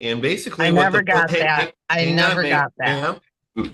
And basically I what never got that. I hang on, never got that.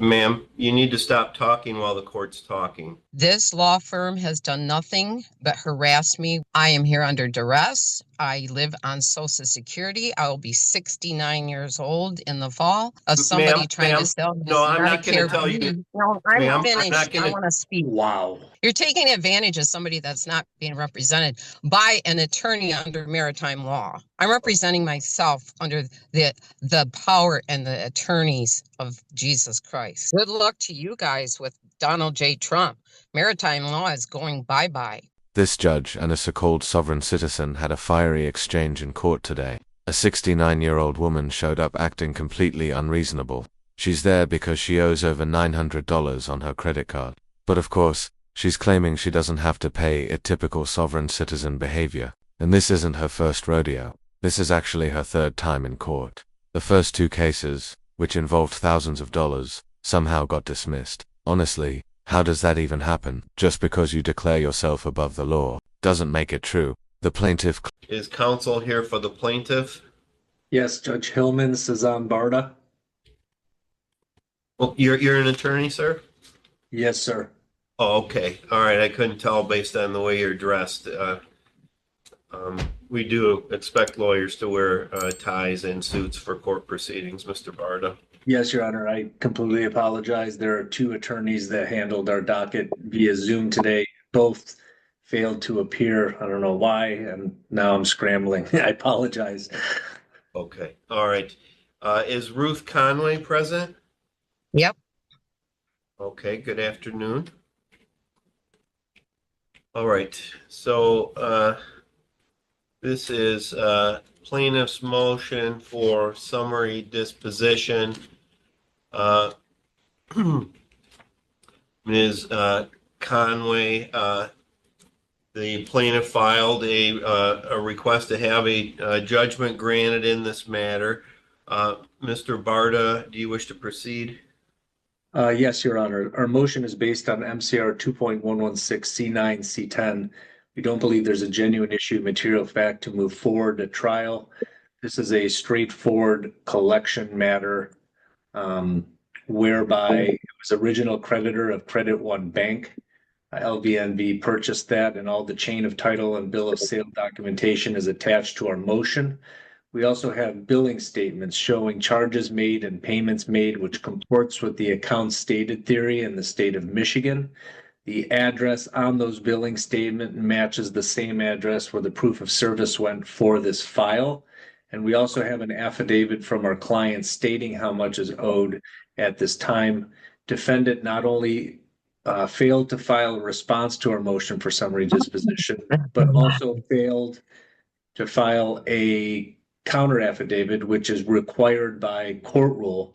ma'am, you need to stop talking while the court's talking. This law firm has done nothing but harass me. I am here under duress. I live on Social Security. I will be 69 years old in the fall. Somebody trying to sell me No, I'm not going to Medicare. tell you, No, I'm I'm not finished. going I to, want to speak. Wow. You're taking advantage of somebody that's not being represented by an attorney under maritime law. I'm representing myself under the power and the attorneys of Jesus Christ. Good luck to you guys with Donald J. Trump. Maritime law is going bye-bye. This judge and a so-called sovereign citizen had a fiery exchange in court today. A 69-year-old woman showed up acting completely unreasonable. She's there because she owes over $900 on her credit card. But of course, she's claiming she doesn't have to pay it, typical sovereign citizen behavior. And this isn't her first rodeo. This is actually her third time in court. The first two cases, which involved thousands of dollars, somehow got dismissed. Honestly, how does that even happen? Just because you declare yourself above the law doesn't make it true. The plaintiff is counsel here for the plaintiff? Yes, Judge Hillman, Cezanne Barda. Well, you're an attorney, sir? Yes, sir. Oh, okay. All right. I couldn't tell based on the way you're dressed. We do expect lawyers to wear ties and suits for court proceedings, Mr. Barda. Yes, Your Honor. I completely apologize. There are two attorneys that handled our docket via Zoom today. Both failed to appear. I don't know why, and now I'm scrambling. I apologize. Okay. All right. Is Ruth Conway present? Yep. Okay. Good afternoon. All right. So this is plaintiff's motion for summary disposition. Ms. Conway, the plaintiff filed a request to have a judgment granted in this matter. Mr. Barda, do you wish to proceed? Yes, Your Honor. Our motion is based on MCR 2.116 C9 C10. We don't believe there's a genuine issue of material fact to move forward to trial. This is a straightforward collection matter whereby it was original creditor of Credit One Bank. LVNV purchased that, and all the chain of title and bill of sale documentation is attached to our motion. We also have billing statements showing charges made and payments made, which comports with the account stated theory in the state of Michigan. The address on those billing statement matches the same address where the proof of service went for this file. And we also have an affidavit from our client stating how much is owed at this time. Defendant not only failed to file a response to our motion for summary disposition, but also failed to file a counter affidavit, which is required by court rule.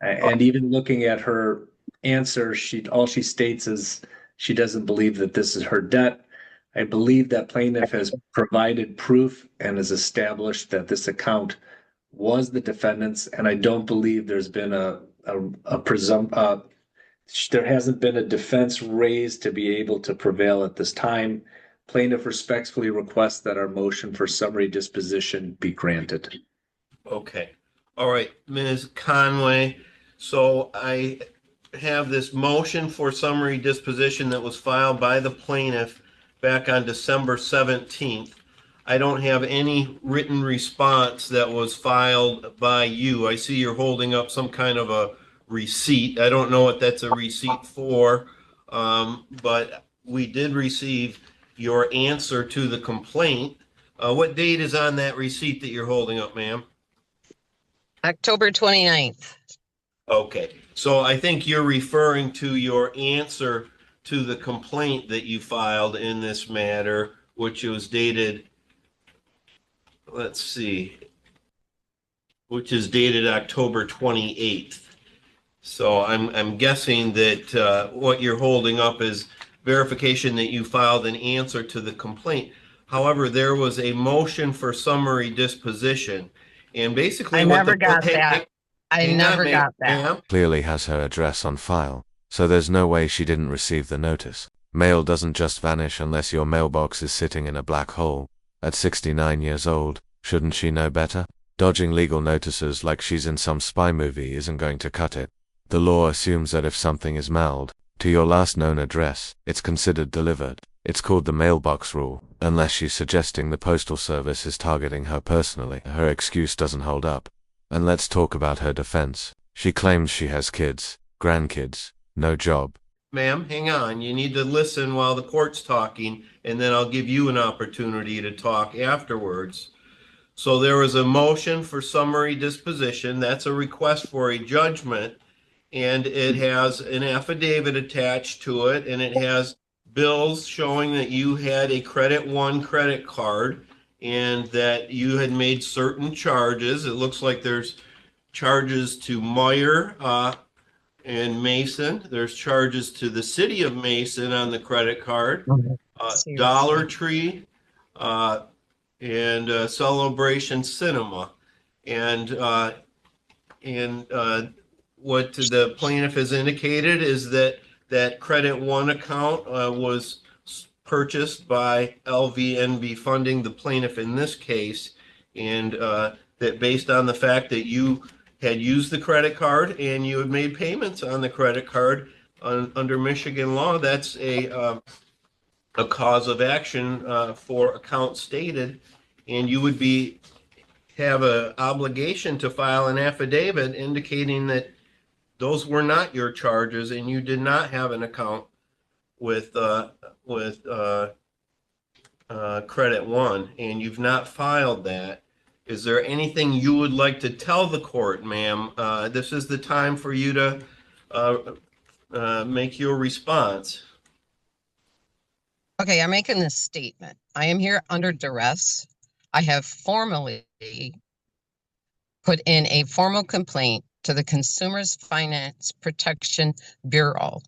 And even looking at her answer, all she states is she doesn't believe that this is her debt. I believe that plaintiff has provided proof and has established that this account was the defendant's, and I don't believe there's been there hasn't been a defense raised to be able to prevail at this time. Plaintiff respectfully requests that our motion for summary disposition be granted. Okay. All right, Ms. Conway. So I have this motion for summary disposition that was filed by the plaintiff back on December 17th. I don't have any written response that was filed by you. I see you're holding up some kind of a receipt. I don't know what that's a receipt for, but we did receive your answer to the complaint. What date is on that receipt that you're holding up, ma'am? October 29th. Okay, so I think you're referring to your answer to the complaint that you filed in this matter, which was dated, let's see, which is dated October 28th. So I'm guessing that what you're holding up is verification that you filed an answer to the complaint. However, there was a motion for summary disposition, and basically I never got that. I never got that. clearly has her address on file, so there's no way she didn't receive the notice. Mail doesn't just vanish unless your mailbox is sitting in a black hole. At 69 years old, shouldn't she know better? Dodging legal notices like she's in some spy movie isn't going to cut it. The law assumes that if something is mailed to your last known address, it's considered delivered. It's called the mailbox rule, unless she's suggesting the postal service is targeting her personally. Her excuse doesn't hold up. And let's talk about her defense. She claims she has kids, grandkids, no job. Ma'am, hang on. You need to listen while the court's talking, and then I'll give you an opportunity to talk afterwards. So there was a motion for summary disposition. That's a request for a judgment, and it has an affidavit attached to it, and it has bills showing that you had a Credit One credit card and that you had made certain charges. It looks like there's charges to Meyer and Mason. There's charges to the city of Mason on the credit card, Dollar Tree, and Celebration Cinema. And what the plaintiff has indicated is that that Credit One account was purchased by LVNV funding, the plaintiff in this case, and that based on the fact that you had used the credit card and you had made payments on the credit card under Michigan law, that's a cause of action for account stated, and you would have an obligation to file an affidavit indicating that those were not your charges and you did not have an account with Credit One, and you've not filed that. Is there anything you would like to tell the court, ma'am? This is the time for you to make your response. Okay, I'm making this statement. I am here under duress. I have formally put in a formal complaint to the Consumers Finance Protection Bureau.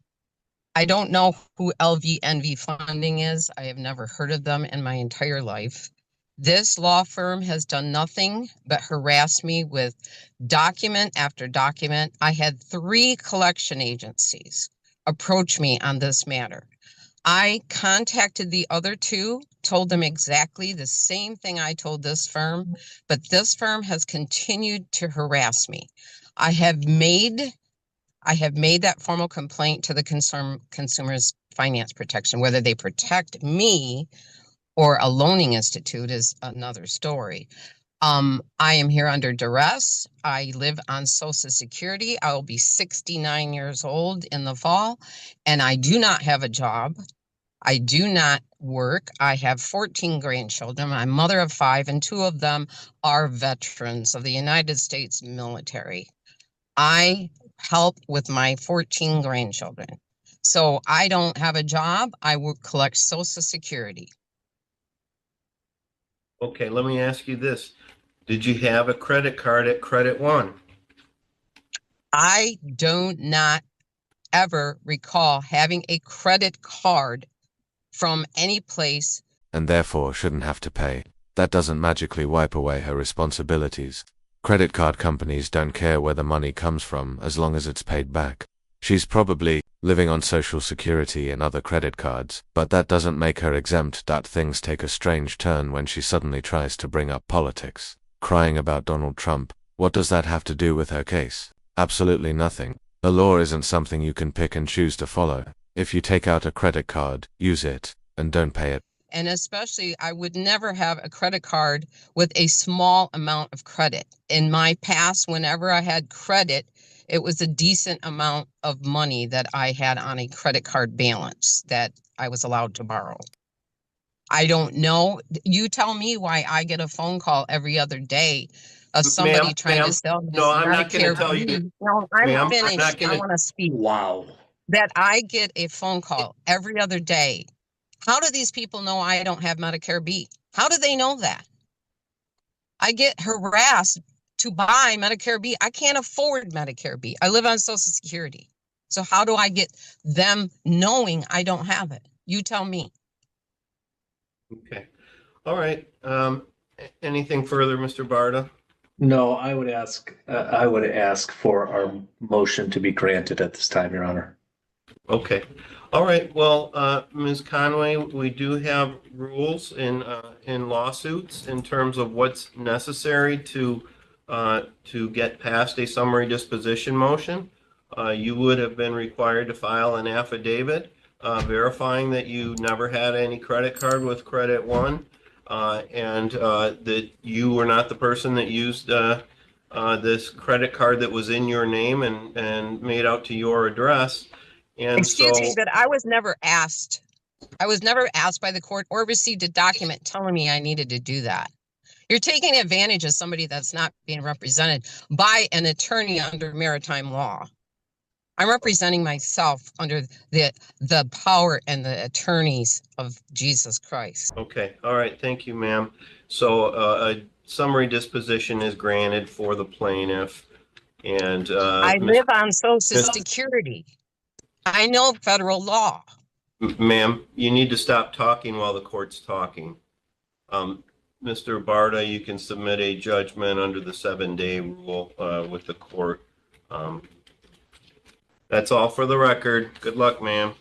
I don't know who LVNV Funding is. I have never heard of them in my entire life. This law firm has done nothing but harass me with document after document. I had 3 collection agencies approach me on this matter. I contacted the other 2, told them exactly the same thing I told this firm, but this firm has continued to harass me. I have made that formal complaint to the Consumers Finance Protection. Whether they protect me or a loaning institute is another story. I am here under duress. I live on Social Security. I will be 69 years old in the fall, and I do not have a job. I do not work. I have 14 grandchildren. I'm a mother of 5, and 2 of them are veterans of the United States military. I help with my 14 grandchildren. So I don't have a job. I will collect Social Security. Okay, let me ask you this. Did you have a credit card at Credit One? I do not ever recall having a credit card from any place. And therefore shouldn't have to pay. That doesn't magically wipe away her responsibilities. Credit card companies don't care where the money comes from as long as it's paid back. She's probably living on Social Security and other credit cards, but that doesn't make her exempt. Things take a strange turn when she suddenly tries to bring up politics. Crying about Donald Trump, what does that have to do with her case? Absolutely nothing. The law isn't something you can pick and choose to follow. If you take out a credit card, use it, and don't pay it. And especially, I would never have a credit card with a small amount of credit. In my past, whenever I had credit, it was a decent amount of money that I had on a credit card balance that I was allowed to borrow. I don't know. You tell me why I get a phone call every other day of somebody trying to sell me. No, I'm not going to tell you. No, I'm finished. I want to speak. Wow. That I get a phone call every other day. How do these people know I don't have Medicare B? How do they know that? I get harassed to buy Medicare B. I can't afford Medicare B. I live on Social Security. So how do I get them knowing I don't have it? You tell me. Okay. All right. Anything further, Mr. Barta? No, I would ask for our motion to be granted at this time, Your Honor. Okay. All right. Well, Ms. Conway, we do have rules in lawsuits in terms of what's necessary to to get past a summary disposition motion, you would have been required to file an affidavit verifying that you never had any credit card with Credit One, and that you were not the person that used this credit card that was in your name and made out to your address. And Excuse me, but I was never asked. I was never asked by the court or received a document telling me I needed to do that. You're taking advantage of somebody that's not being represented by an attorney under maritime law. I'm representing myself under the power and the attorneys of Jesus Christ. Okay, all right, thank you, ma'am. So a summary disposition is granted for the plaintiff, and I Ms. live on Social Security. I know federal law. Ma'am, you need to stop talking while the court's talking. Mr. Barta, you can submit a judgment under the 7-day rule with the court. That's all for the record. Good luck, ma'am.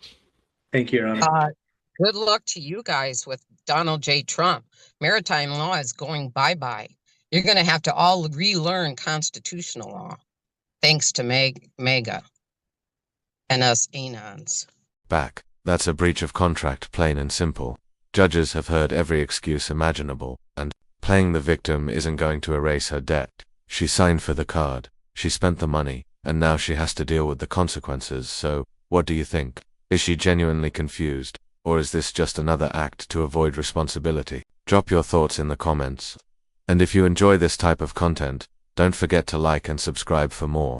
Thank you, Your Honor. Good luck to you guys with Donald J. Trump. Maritime law is going bye-bye. You're going to have to all relearn constitutional law. Thanks to MEGA and us anons. Back. That's a breach of contract, plain and simple. Judges have heard every excuse imaginable, and playing the victim isn't going to erase her debt. She signed for the card, she spent the money, and now she has to deal with the consequences. So, what do you think? Is she genuinely confused, or is this just another act to avoid responsibility? Drop your thoughts in the comments. And if you enjoy this type of content, don't forget to like and subscribe for more.